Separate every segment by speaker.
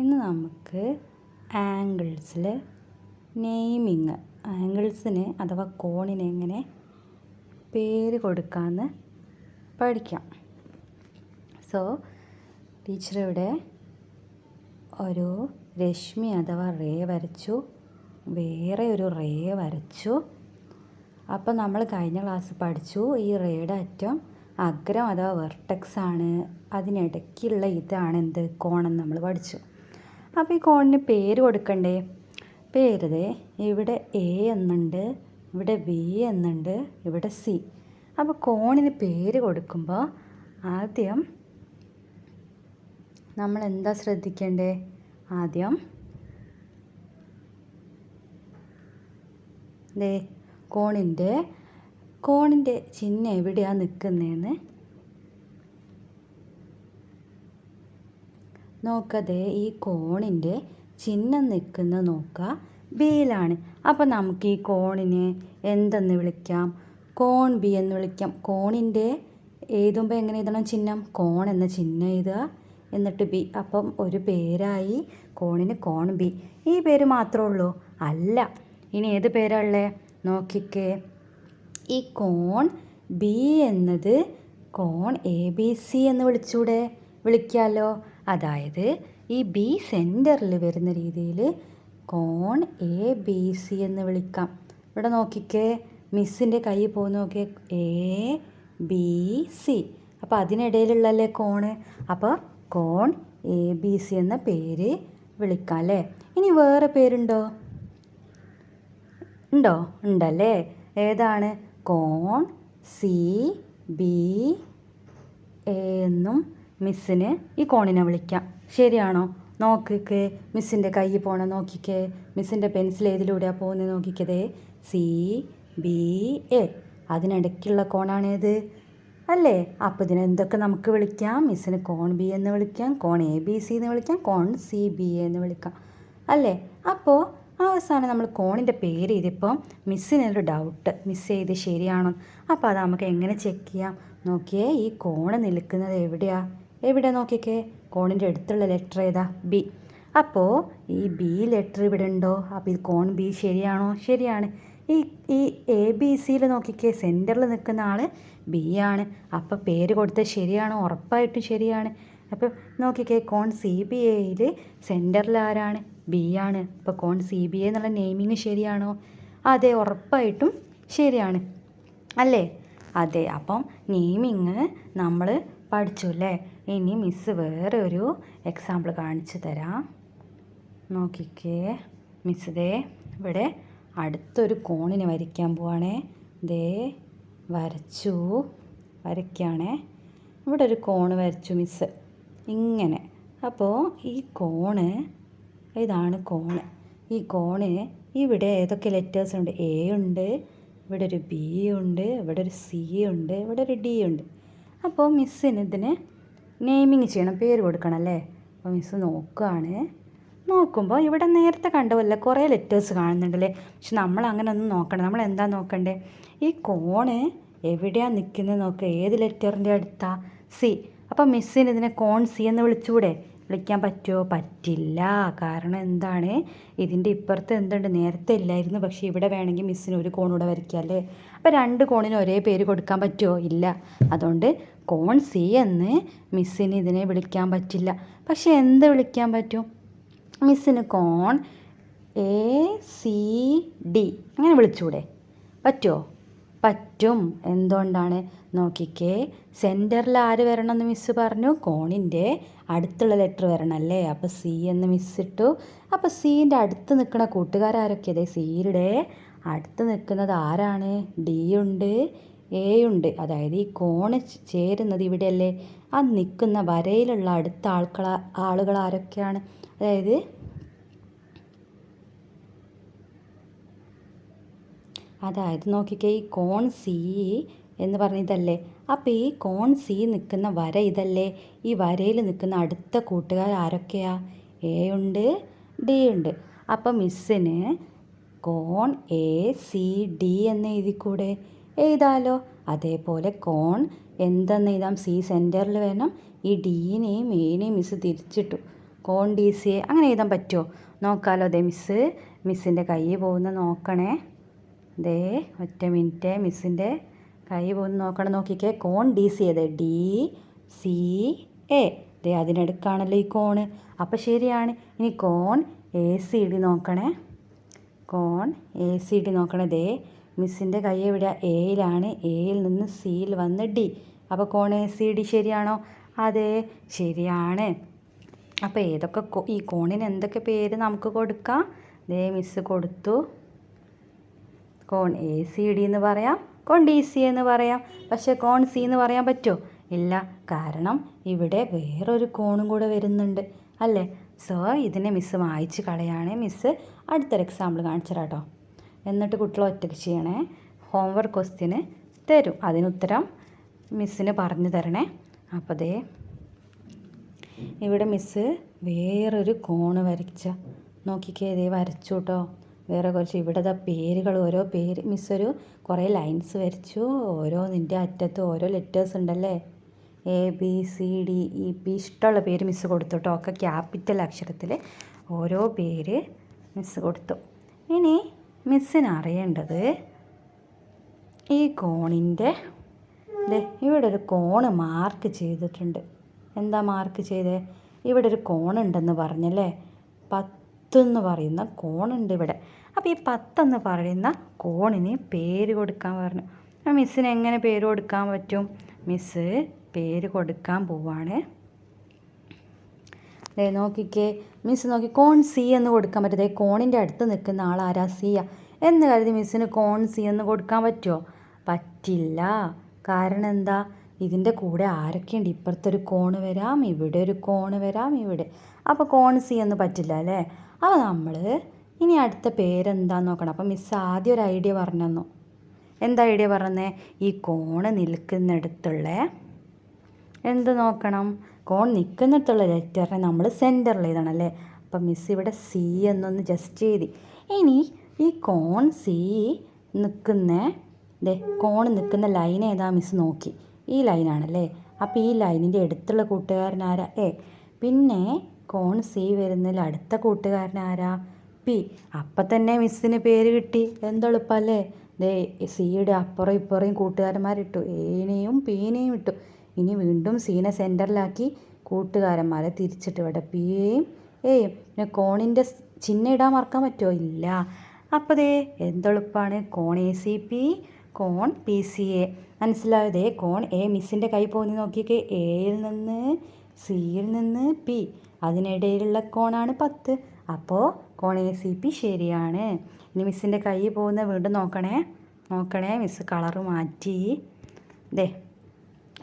Speaker 1: ഇന്ന് നമുക്ക് ആംഗിൾസിൽ നെയിമിങ്, ആംഗിൾസിന് അഥവാ കോണിന് എങ്ങനെ പേര് കൊടുക്കാമെന്ന് പഠിക്കാം. സോ ടീച്ചർ ഇവിടെ ഒരു രശ്മി അഥവാ റേ വരച്ചു, വേറെ ഒരു റേ വരച്ചു. അപ്പോൾ നമ്മൾ കഴിഞ്ഞ ക്ലാസ് പഠിച്ചു ഈ റേയുടെ അറ്റം അഗ്രം അഥവാ വെർട്ടെക്സ് ആണ്, അതിനിടയ്ക്കുള്ള ഇതാണ് എന്ത് കോണെന്ന് നമ്മൾ പഠിച്ചു. അപ്പോൾ ഈ കോണിന് പേര് കൊടുക്കണ്ടേ? പേര് ഇവിടെ എ എന്നുണ്ട്, ഇവിടെ ബി എന്നുണ്ട്, ഇവിടെ സി. അപ്പോൾ കോണിന് പേര് കൊടുക്കുമ്പോൾ ആദ്യം നമ്മൾ എന്താ ശ്രദ്ധിക്കേണ്ടേ? ആദ്യം കോണിൻ്റെ ചിഹ്നം എവിടെയാണ് നിൽക്കുന്നതെന്ന് നോക്കതേ. ഈ കോണിൻ്റെ ചിഹ്നം നിൽക്കുന്നത് നോക്കുക, ബിയിലാണ്. അപ്പോൾ നമുക്ക് ഈ കോണിനെ എന്തെന്ന് വിളിക്കാം? കോൺ ബി എന്ന് വിളിക്കാം. കോണിൻ്റെ എഴുതുമ്പോൾ എങ്ങനെ എഴുതണം? ചിഹ്നം കോൺ എന്ന ചിഹ്നം എഴുതുക, എന്നിട്ട് ബി. അപ്പം ഒരു പേരായി കോണിന് കോൺ ബി. ഈ പേര് മാത്രമേ ഉള്ളൂ? അല്ല. ഇനി ഏത് പേരാണ് ഉള്ളത്? നോക്കിക്കേ. ഈ കോൺ ബി എന്നത് കോൺ എ ബി സി എന്ന് വിളിക്കാമല്ലോ. അതായത് ഈ ബി സെൻറ്ററിൽ വരുന്ന രീതിയിൽ കോൺ എ ബി സി എന്ന് വിളിക്കാം. ഇവിടെ നോക്കിക്കേ, മിസ്സിൻ്റെ കൈ പോകുന്ന നോക്കിയേ, എ ബി സി. അപ്പോൾ അതിനിടയിലുള്ളല്ലേ കോണ്. അപ്പോൾ കോൺ എ ബി സി എന്ന പേര് വിളിക്കാം അല്ലേ. ഇനി വേറെ പേരുണ്ടോ? ഉണ്ടല്ലേ. ഏതാണ്? കോൺ സി ബി എ എന്നും മിസ്സിന് ഈ കോണിനെ വിളിക്കാം. ശരിയാണോ? നോക്കിക്കേ, മിസ്സിൻ്റെ കൈ പോകണം നോക്കിക്കേ. മിസ്സിൻ്റെ പെൻസിൽ ഏതിലൂടെയാണ് പോകുന്നത് നോക്കിക്കതേ. സി ബി എ, അതിനിടയ്ക്കുള്ള കോണാണേത് അല്ലേ. അപ്പോൾ ഇതിനെന്തൊക്കെ നമുക്ക് വിളിക്കാം? മിസ്സിന് കോൺ ബി എന്ന് വിളിക്കാം, കോൺ എ ബി സി എന്ന് വിളിക്കാം, കോൺ സി ബി എ എന്ന് വിളിക്കാം അല്ലേ. അപ്പോൾ അവസാനം നമ്മൾ കോണിൻ്റെ പേര് ചെയ്തിപ്പം മിസ്സിനൊരു ഡൗട്ട്, മിസ് ചെയ്ത് ശരിയാണോ? അപ്പോൾ അത് നമുക്ക് എങ്ങനെ ചെക്ക് ചെയ്യാം? നോക്കിയേ, ഈ കോണ് നിൽക്കുന്നത് എവിടെ നോക്കിക്കേ. കോണിൻ്റെ അടുത്തുള്ള ലെറ്റർ ഏതാ? ബി. അപ്പോൾ ഈ ബി ലെറ്റർ ഇവിടെ ഉണ്ടോ? അപ്പോൾ ഈ കോൺ ബി ശരിയാണോ? ശരിയാണ്. ഈ എ ബി സിയിൽ നോക്കിക്കേ, സെൻറ്ററിൽ നിൽക്കുന്ന ആൾ ബി ആണ്. അപ്പോൾ പേര് കൊടുത്തത് ശരിയാണോ? ഉറപ്പായിട്ടും ശരിയാണ്. അപ്പോൾ നോക്കിക്കേ, കോൺ സി ബി എയിൽ സെൻറ്ററിൽ ആരാണ്? ബി ആണ്. അപ്പോൾ കോൺ സി ബി എ എന്നുള്ള നെയിമിങ് ശരിയാണോ? അതെ, ഉറപ്പായിട്ടും ശരിയാണ് അല്ലേ. അതെ, അപ്പം നെയിമിങ് നമ്മൾ പഠിച്ചു അല്ലേ. ഇനി മിസ്സ് വേറെ ഒരു എക്സാമ്പിൾ കാണിച്ചു തരാം. നോക്കിക്കേ, മിസ് ഇവിടെ അടുത്തൊരു കോണിനെ വരയ്ക്കാൻ പോവാണേ. വരയ്ക്കുകയാണേ. ഇവിടെ ഒരു കോണ് വരച്ചു മിസ്സ് ഇങ്ങനെ. അപ്പോൾ ഈ കോണ് ഇതാണ് കോണ്. ഈ കോണിന് ഇവിടെ ഏതൊക്കെ ലെറ്റേഴ്സ് ഉണ്ട്? എ ഉണ്ട്, ഇവിടെ ഒരു ബി ഉണ്ട്, ഇവിടെ ഒരു സി ഉണ്ട്, ഇവിടെ ഒരു ഡി ഉണ്ട്. അപ്പോൾ മിസ്സിന് ഇതിന് നെയിമിങ് ചെയ്യണം, പേര് കൊടുക്കണം അല്ലേ. അപ്പോൾ മിസ്സ് നോക്കുമ്പോൾ ഇവിടെ നേരത്തെ കണ്ടതല്ല കുറേ ലെറ്റേഴ്സ് കാണുന്നുണ്ടല്ലേ. പക്ഷെ നമ്മൾ അങ്ങനെ ഒന്നും നോക്കണം. നമ്മൾ എന്താ നോക്കണ്ടേ? ഈ കോണ് എവിടെയാണ് നിൽക്കുന്നത് നോക്കുക. ഏത് ലെറ്ററിൻ്റെ അടുത്താണ്? സി. അപ്പോൾ മിസ്സിന് ഇതിനെ കോൺ സി എന്ന് വിളിക്കാൻ പറ്റുമോ? പറ്റില്ല. കാരണം എന്താണ്? ഇതിൻ്റെ ഇപ്പുറത്ത് എന്തുണ്ട്? നേരത്തെ ഇല്ലായിരുന്നു, പക്ഷേ ഇവിടെ വേണമെങ്കിൽ മിസ്സിന് ഒരു കോണൂടെ വരയ്ക്കാം അല്ലേ. അപ്പോൾ രണ്ട് കോണിന് ഒരേ പേര് കൊടുക്കാൻ പറ്റുമോ? ഇല്ല. അതുകൊണ്ട് കോൺ സി എന്ന് മിസ്സിന് ഇതിനെ വിളിക്കാൻ പറ്റില്ല. പക്ഷേ എന്ത് വിളിക്കാൻ പറ്റും? മിസ്സിന് കോൺ എ സി ഡി അങ്ങനെ വിളിച്ചൂടെ? പറ്റുമോ? പറ്റും. എന്തുകൊണ്ടാണ്? നോക്കിക്കേ, സെൻറ്ററിൽ ആര് വരണമെന്ന് മിസ്സ് പറഞ്ഞു? കോണിൻ്റെ അടുത്തുള്ള ലെറ്റർ വരണം അല്ലേ. അപ്പോൾ സി എന്ന് മിസ് ഇട്ടു. അപ്പോൾ സീൻ്റെ അടുത്ത് നിൽക്കുന്ന കൂട്ടുകാരൊക്കെ സിയുടെ അടുത്ത് നിൽക്കുന്നത് ആരാണ്? ഡി ഉണ്ട്, എ ഉണ്ട്. അതായത് ഈ കോണ് ചേരുന്നത് ഇവിടെയല്ലേ. ആ നിൽക്കുന്ന വരയിലുള്ള അടുത്ത ആളുകൾ ആരൊക്കെയാണ്? അതായത് നോക്കിക്കേ, ഈ കോൺ സി എന്ന് പറഞ്ഞ ഇതല്ലേ. അപ്പോൾ ഈ കോൺ സി നിൽക്കുന്ന വര ഇതല്ലേ. ഈ വരയിൽ നിൽക്കുന്ന അടുത്ത കൂട്ടുകാർ ആരൊക്കെയാ? എ ഉണ്ട്, ഡി ഉണ്ട്. അപ്പോൾ മിസ്സിന് കോൺ എ സി ഡി എന്ന് എഴുതിക്കൂടെ? എഴുതാലോ. അതേപോലെ കോൺ എന്തെന്ന് എഴുതാം? സി സെൻറ്ററിൽ വരണം. ഈ ഡീനെയും എനെയും മിസ് തിരിച്ചിട്ടു. കോൺ ഡി സി എ അങ്ങനെ എഴുതാൻ പറ്റുമോ? നോക്കാമല്ലോ. ദേ മിസ്സിൻ്റെ കൈ പോകുന്ന നോക്കണേ. ദേ ഒറ്റ മിനിറ്റ്, മിസ്സിൻ്റെ കൈ പോകുന്ന നോക്കണം. നോക്കിക്കേ, കോൺ D C A, D C A. ദേ അതിനടുക്കാണല്ലോ ഈ കോണ്. അപ്പം ശരിയാണ്. ഇനി കോൺ എ സി ഡി നോക്കണേ. കോൺ എ സി ഡി നോക്കണേ. ദേ മിസ്സിൻ്റെ കൈ എവിടെ? എയിലാണ്. എയിൽ നിന്ന് സിയിൽ വന്ന് ഡി. അപ്പോൾ കോൺ എ സി ഡി ശരിയാണോ? അതെ, ശരിയാണ്. അപ്പോൾ ഈ കോണിന് എന്തൊക്കെ പേര് നമുക്ക് കൊടുക്കാം? ദേ മിസ്സ് കൊടുത്തു. കോൺ എ സി ഡി എന്ന് പറയാം, കോൺ ഡി സി എന്ന് പറയാം. പക്ഷേ കോൺ സി എന്ന് പറയാൻ പറ്റുമോ? ഇല്ല, കാരണം ഇവിടെ വേറൊരു കോണും കൂടെ വരുന്നുണ്ട് അല്ലേ. സോ ഇതിനെ മിസ്സ് വായിച്ച് കളയാണ്. മിസ്സ് അടുത്തൊരു എക്സാമ്പിൾ കാണിച്ചു തരാം കേട്ടോ. എന്നിട്ട് കുട്ടികൾ ഒറ്റയ്ക്ക് ചെയ്യണേ. ഹോംവർക്ക് ക്വസ്റ്റ്യന് തരും, അതിനുത്തരം മിസ്സിന് പറഞ്ഞു തരണേ. അപ്പോൾ ദേ ഇവിടെ മിസ്സ് വേറൊരു കോണ് വരച്ച നോക്കിക്കേ. ദേ വരച്ചു കേട്ടോ. വേറെ കുറച്ച് ഇവിടെ പേരുകൾ, ഓരോ പേര് മിസ്സൊരു കുറേ ലൈൻസ് വരച്ചു. ഓരോന്നിൻ്റെ അറ്റത്ത് ഓരോ ലെറ്റേഴ്സ് ഉണ്ടല്ലേ. A B C D E P ഇഷ്ടമുള്ള പേര് മിസ്സ് കൊടുത്തു കേട്ടോ. ഒക്കെ ക്യാപിറ്റൽ അക്ഷരത്തിൽ ഓരോ പേര് മിസ്സ് കൊടുത്തു. ഇനി മിസ്സിന് അറിയേണ്ടത് ഈ കോണിൻ്റെ ഇവിടെ ഒരു കോണ് മാർക്ക് ചെയ്തിട്ടുണ്ട്. എന്താ മാർക്ക് ചെയ്തേ? ഇവിടെ ഒരു കോണുണ്ടെന്ന് പറഞ്ഞല്ലേ. 10 എന്ന് പറയുന്ന കോണുണ്ട് ഇവിടെ. അപ്പോൾ ഈ 10 എന്ന് പറയുന്ന കോണിന് പേര് കൊടുക്കാൻ പറഞ്ഞു. മിസ്സിന് എങ്ങനെ പേര് കൊടുക്കാൻ പറ്റും? മിസ്സ് പേര് കൊടുക്കാൻ പോവാണ്. ദേ നോക്കിക്കേ, മിസ്സ് നോക്കി, കോൺ സി എന്ന് കൊടുക്കാൻ പറ്റും. കോണിൻ്റെ അടുത്ത് നിൽക്കുന്ന ആളാരാ? സിയ എന്ന് കരുതി മിസ്സിന് കോൺ സി എന്ന് കൊടുക്കാൻ പറ്റുമോ? പറ്റില്ല. കാരണം എന്താ? ഇതിൻ്റെ കൂടെ ആരൊക്കെയുണ്ട്? ഇപ്പുറത്തൊരു കോണ് വരാം, ഇവിടെ ഒരു കോണ് വരാം, ഇവിടെ. അപ്പോൾ കോൺ സി എന്ന് പറ്റില്ല അല്ലേ. അപ്പോൾ നമ്മൾ ഇനി അടുത്ത പേരെന്താന്ന് നോക്കണം. അപ്പോൾ മിസ്സ് ആദ്യം ഒരു ഐഡിയ പറഞ്ഞു തന്നു. എന്താ ഐഡിയ പറഞ്ഞേ? ഈ കോണ് നിൽക്കുന്നിടത്തുള്ള എന്ത് നോക്കണം? കോൺ നിൽക്കുന്നിടത്തുള്ള ലെറ്ററിനെ നമ്മൾ സെൻറ്ററിൽ എഴുതണമല്ലേ. അപ്പം മിസ്സ് ഇവിടെ സി എന്നൊന്ന് ജസ്റ്റ് എഴുതി. ഇനി ഈ കോൺ സി കോൺ നിൽക്കുന്ന ലൈൻ ഏതാ മിസ്സ് നോക്കി. ഈ ലൈനാണല്ലേ. അപ്പോൾ ഈ ലൈനിൻ്റെ അടുത്തുള്ള കൂട്ടുകാരനാരാ? എ. പിന്നെ കോൺ സി വരുന്നതിൽ അടുത്ത കൂട്ടുകാരനാരാ? പി. അപ്പം തന്നെ മിസ്സിന് പേര് കിട്ടി. എന്തെളുപ്പല്ലേ. ദേ സിയുടെ അപ്പുറം ഇപ്പുറയും കൂട്ടുകാരന്മാരിട്ടു. എനെയും പിനെയും ഇട്ടു. ഇനി വീണ്ടും സീനെ സെൻറ്ററിലാക്കി കൂട്ടുകാരന്മാരെ തിരിച്ചിട്ട് ഇവിടെ പിയെയും എയും. പിന്നെ കോണിൻ്റെ ചിഹ്നം ഇടാൻ മറക്കാൻ പറ്റുമോ? ഇല്ല. അപ്പോൾ ദേ എന്തെളുപ്പമാണ്. കോൺ എ സി പി, കോൺ പി സി എ. മനസ്സിലായതേ. കോൺ എ മിസ്സിൻ്റെ കൈ പോകുന്ന നോക്കിയൊക്കെ. എയിൽ നിന്ന് സിയിൽ നിന്ന് പി, അതിനിടയിലുള്ള കോണാണ് 10. അപ്പോൾ കോൺ എ സി പി ശരിയാണ്. ഇനി മിസ്സിൻ്റെ കൈ പോകുന്ന വീണ്ടും നോക്കണേ. മിസ്സ് കളറ് മാറ്റി. ദേ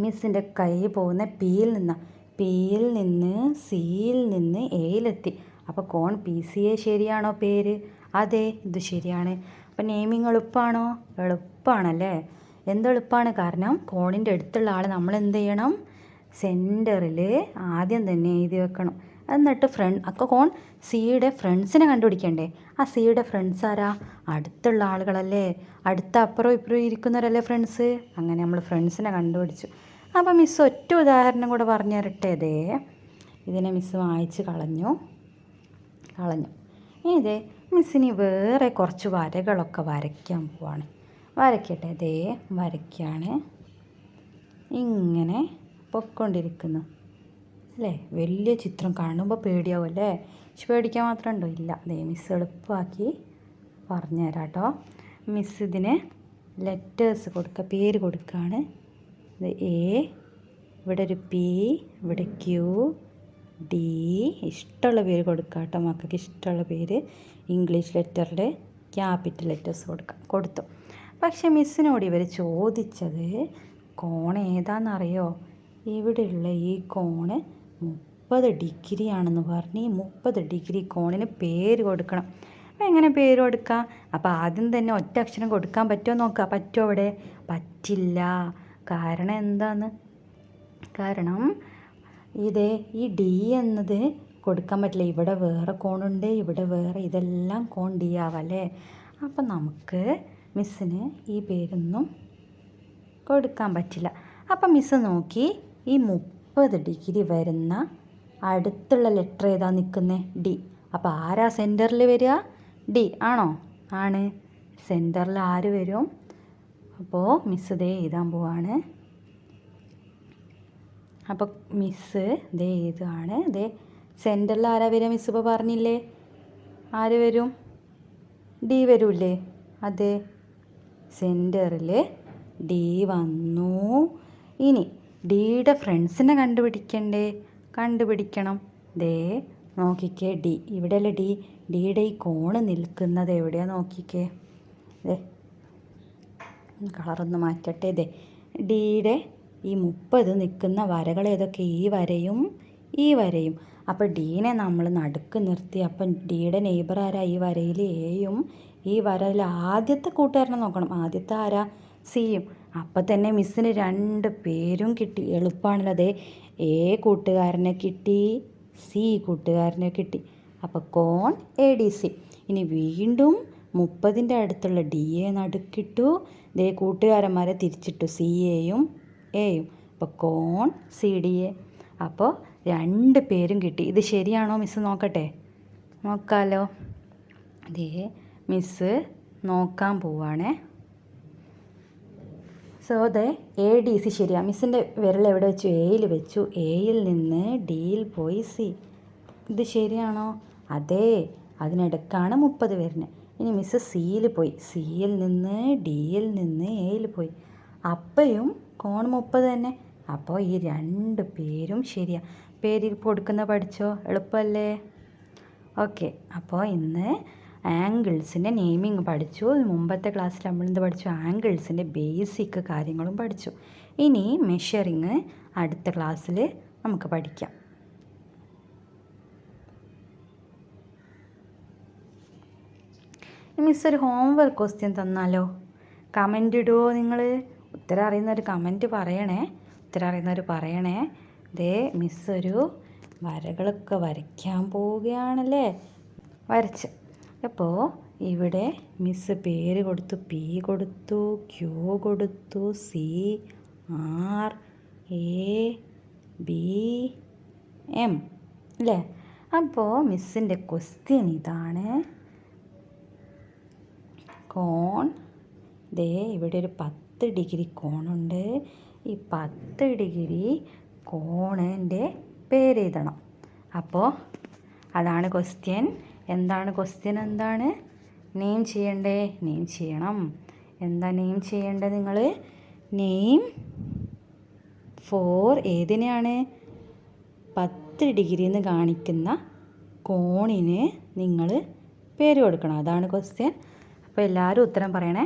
Speaker 1: മിസ്സിൻ്റെ കൈ പോകുന്ന പിയിൽ നിന്ന് സിയിൽ നിന്ന് എയിലെത്തി. അപ്പോൾ കോൺ പി സി എ ശരിയാണോ പേര്? അതെ, ഇത് ശരിയാണ്. അപ്പോൾ നെയിമിങ് എളുപ്പമാണോ? എളുപ്പമാണല്ലേ. എന്തെളുപ്പമാണ്? കാരണം കോണിൻ്റെ അടുത്തുള്ള ആൾ നമ്മൾ എന്ത് ചെയ്യണം? സെൻറ്ററിൽ ആദ്യം തന്നെ എഴുതി വെക്കണം. എന്നിട്ട് അപ്പോൾ കോൺ സിയുടെ ഫ്രണ്ട്സിനെ കണ്ടുപിടിക്കണ്ടേ. ആ സിയുടെ ഫ്രണ്ട്സ് ആരാ? അടുത്തുള്ള ആളുകളല്ലേ. അടുത്ത അപ്പുറം ഇപ്പുറം ഇരിക്കുന്നവരല്ലേ ഫ്രണ്ട്സ്. അങ്ങനെ നമ്മൾ ഫ്രണ്ട്സിനെ കണ്ടുപിടിച്ചു. അപ്പോൾ മിസ്സ് ഒറ്റ ഉദാഹരണം കൂടെ പറഞ്ഞു തരട്ടെ. ഇതിനെ മിസ്സ് വായിച്ച് കളഞ്ഞു. ഇതേ മിസ്സിന് വേറെ കുറച്ച് വരകളൊക്കെ വരയ്ക്കാൻ പോവാണ്. വരയ്ക്കട്ടെ. വരയ്ക്കാണ്. ഇങ്ങനെ പൊയ്ക്കൊണ്ടിരിക്കുന്നു അല്ലേ. വലിയ ചിത്രം കാണുമ്പോൾ പേടിയാവും അല്ലേ. പേടിക്കാൻ മാത്രം ഉണ്ടോ? ഇല്ല. മിസ്സ് എളുപ്പമാക്കി പറഞ്ഞു തരാം കേട്ടോ. മിസ്സ് ഇതിന് ലെറ്റേഴ്സ് പേര് കൊടുക്കുകയാണ്. എ, ഇവിടെ ഒരു പി, ഇവിടെ ക്യൂ, ഡി. ഇഷ്ടമുള്ള പേര് കൊടുക്കുക കേട്ടോ. മക്കൾക്ക് ഇഷ്ടമുള്ള പേര് ഇംഗ്ലീഷ് ലെറ്ററിൽ ക്യാപിറ്റൽ ലെറ്റേഴ്സ് കൊടുത്തു. പക്ഷേ മിസ്സിനോട് ഇവർ ചോദിച്ചത് കോൺ ഏതാണെന്നറിയോ? ഇവിടെയുള്ള ഈ കോണ് 30 ഡിഗ്രി ആണെന്ന് പറഞ്ഞ് ഈ 30 ഡിഗ്രി കോണിന് പേര് കൊടുക്കണം. അപ്പോൾ എങ്ങനെ പേര് കൊടുക്കാം? അപ്പോൾ ആദ്യം തന്നെ ഒറ്റ അക്ഷരം കൊടുക്കാൻ പറ്റുമോ നോക്കുക. പറ്റുമോ? അവിടെ പറ്റില്ല. കാരണം എന്താന്ന്? കാരണം ഈ ഡി എന്നത് കൊടുക്കാൻ പറ്റില്ല. ഇവിടെ വേറെ കോണുണ്ട്, ഇവിടെ വേറെ, ഇതെല്ലാം കോൺ ഡി ആവല്ലേ. അപ്പം നമുക്ക് മിസ്സിന് ഈ പേരൊന്നും കൊടുക്കാൻ പറ്റില്ല. അപ്പം മിസ്സ് നോക്കി ഈ 30 ഡിഗ്രി വരുന്ന അടുത്തുള്ള ലെറ്റർ ഏതാ നിൽക്കുന്നത്? ഡി. അപ്പോൾ ആരാ സെൻറ്ററിൽ വരിക? ഡി ആണോ? ആണ്. സെൻറ്ററിൽ ആര് വരും? അപ്പോൾ മിസ്സ് ദേ എഴുതാൻ പോവാണ്. അപ്പോൾ മിസ്സ് ദേ എഴുതുകയാണ്. ദേ സെൻറ്ററിൽ ആരാ വരിക? മിസ്സ് ഇപ്പോൾ പറഞ്ഞില്ലേ, ആര് വരും? ഡി വരൂല്ലേ? അതെ, സെൻറ്ററിൽ ഡി വന്നു. ഇനി ഡിയുടെ ഫ്രണ്ട്സിനെ കണ്ടുപിടിക്കണം. ദേ നോക്കിക്കേ, ഡി ഇവിടെയല്ലേ ഡി. ഡിയുടെ ഈ കോണ് നിൽക്കുന്നത് എവിടെയാണ് നോക്കിക്കേ. ദേ കളറൊന്ന് മാറ്റട്ടെ. ദേ ഡിയുടെ ഈ 30 നിൽക്കുന്ന വരകൾ ഏതൊക്കെ? ഈ വരയും ഈ വരയും. അപ്പോൾ ഡീനെ നമ്മൾ നടുക്ക് നിർത്തി. അപ്പം ഡിയുടെ നെയ്ബർ ആരാ? ഈ വരയിൽ എയും ഈ വരയിൽ ആദ്യത്തെ കൂട്ടുകാരനെ നോക്കണം. ആദ്യത്തെ ആരാ? സിയും. അപ്പം തന്നെ മിസ്സിന് 2 പേരും കിട്ടി. എളുപ്പമാണല്ലോ. അതെ, എ കൂട്ടുകാരനെ കിട്ടി, സി കൂട്ടുകാരനെ കിട്ടി. അപ്പോൾ കോൺ ADC. ഇനി വീണ്ടും 30ൻ്റെ അടുത്തുള്ള DA നടുക്കിട്ടു. ദേ കൂട്ടുകാരന്മാരെ തിരിച്ചിട്ടു, CAയും എയും. അപ്പോൾ കോൺ CDA. അപ്പോൾ 2 പേരും കിട്ടി. ഇത് ശരിയാണോ മിസ്സ് നോക്കട്ടെ? നോക്കാമല്ലോ. ദേ മിസ്സ് നോക്കാൻ പോവാണേ. സോ ദേ ADC ശരിയാണ്. മിസ്സിൻ്റെ വിരൽ എവിടെ വെച്ചു? എയിൽ വെച്ചു. എയിൽ നിന്ന് ഡിയിൽ പോയി സി. ഇത് ശരിയാണോ? അതെ, അതിനിടക്കാണ് 30 വരുന്നത്. ഇനി മിസ്സ് സിയിൽ പോയി. സിയിൽ നിന്ന് ഡിയിൽ നിന്ന് എയിൽ പോയി. അപ്പോഴും കോൺ 30 തന്നെ. അപ്പോൾ ഈ 2 പേരും ശരിയാണ്. പേര് കൊടുക്കുന്ന പഠിച്ചോ? എളുപ്പമല്ലേ? ഓക്കെ. അപ്പോൾ ഇന്ന് ആംഗിൾസിൻ്റെ നെയിമിങ് പഠിച്ചു. മുമ്പത്തെ ക്ലാസ്സിൽ നമ്മളെന്ത് പഠിച്ചു? ആംഗിൾസിൻ്റെ ബേസിക് കാര്യങ്ങളും പഠിച്ചു. ഇനി മെഷറിങ് അടുത്ത ക്ലാസ്സിൽ നമുക്ക് പഠിക്കാം. മിസ് ഒരു ഹോംവർക്ക് ക്വസ്റ്റ്യൻ തന്നാലോ? കമൻ്റ് ഇടുമോ നിങ്ങൾ? ഉത്തരം അറിയുന്നവർ കമൻറ്റ് പറയണേ. ദേ മിസ് ഒരു വരകളൊക്കെ വരയ്ക്കാൻ പോവുകയാണല്ലേ. വരച്ച്. അപ്പോൾ ഇവിടെ മിസ്സ് പേര് കൊടുത്തു. പി കൊടുത്തു, ക്യൂ കൊടുത്തു, C, R, A, B, M അല്ലേ? അപ്പോൾ മിസ്സിൻ്റെ ക്വസ്റ്റ്യൻ ഇതാണ്. കോൺ ദേ ഇവിടെ ഒരു 10 ഡിഗ്രി കോണുണ്ട്. ഈ 10 ഡിഗ്രി കോണിൻ്റെ പേര് എഴുതണം. അപ്പോൾ അതാണ് ക്വസ്റ്റ്യൻ. എന്താണ് ക്വസ്റ്റ്യൻ? എന്താണ് നെയിം ചെയ്യണ്ടേ? നെയിം ചെയ്യണം. എന്താ നെയിം ചെയ്യേണ്ടത് നിങ്ങൾ? Name for ഏതിനെയാണ്? 10 ഡിഗ്രി എന്ന് കാണിക്കുന്ന കോണിന് നിങ്ങൾ പേര് കൊടുക്കണം. അതാണ് ക്വസ്റ്റ്യൻ. അപ്പോൾ എല്ലാവരും ഉത്തരം പറയണേ.